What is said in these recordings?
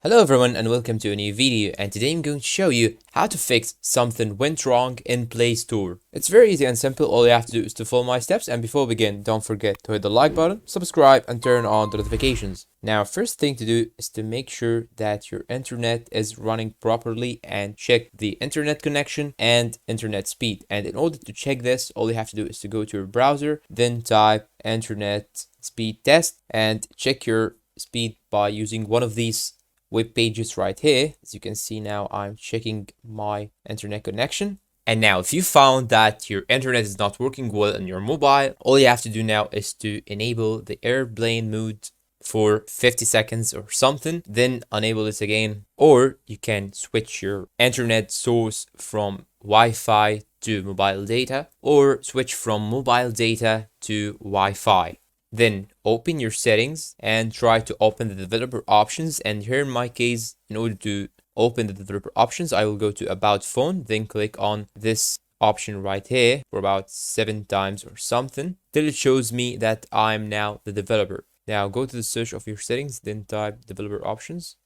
Hello everyone and welcome to a new video, and today I'm going to show you how to fix something went wrong in Play Store. It's very easy and simple. All you have to do is to follow my steps, and before we begin, don't forget to hit the like button, subscribe and turn on the notifications. Now, first thing to do is to make sure that your internet is running properly and check the internet connection and internet speed. And in order to check this, all you have to do is to go to your browser, then type internet speed test and check your speed by using one of these web pages right here. As you can see now, I'm checking my internet connection. And now if you found that your internet is not working well on your mobile, all you have to do now is to enable the airplane mode for 50 seconds or something, then enable it again. Or you can switch your internet source from Wi-Fi to mobile data, or switch from mobile data to Wi-Fi. Then open your settings and try to open the developer options. And here in my case, in order to open the developer options, I will go to about phone, then click on this option right here for about 7 times or something till it shows me that I'm now the developer. Now go to the search of your settings, then type developer options,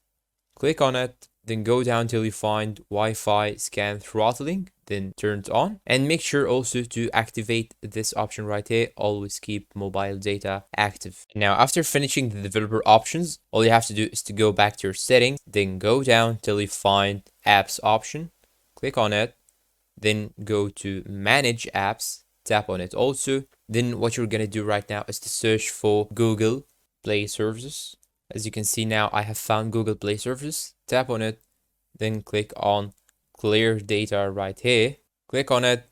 click on it, then go down till you find Wi-Fi scan throttling, then turn it on, and make sure also to activate this option right here. Always keep mobile data active. Now after finishing the developer options, all you have to do is to go back to your settings, then go down till you find apps option, click on it, then go to manage apps, tap on it also. Then what you're gonna do right now is to search for Google Play Services. As you can see now, I have found Google Play Services. Tap on it, then click on clear data right here. Click on it,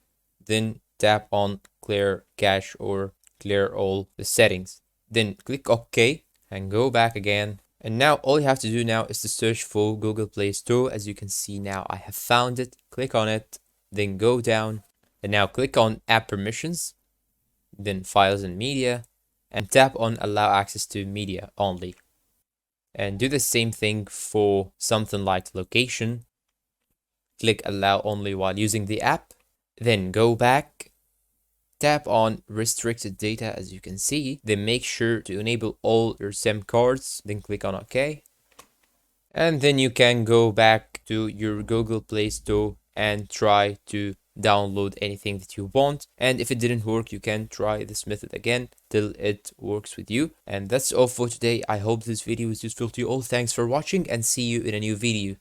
then tap on clear cache or clear all the settings. Then click OK and go back again. And now all you have to do now is to search for Google Play Store. As you can see now, I have found it. Click on it, then go down, and now click on app permissions, then files and media, and tap on allow access to media only. And do the same thing for something like location. Click allow only while using the app. Then go back, tap on restricted data as you can see. Then make sure to enable all your SIM cards. Then click on OK. And then you can go back to your Google Play Store and try to download anything that you want. And if it didn't work, you can try this method again till it works with you. And that's all for today. I hope this video was useful to you all. Thanks for watching and see you in a new video.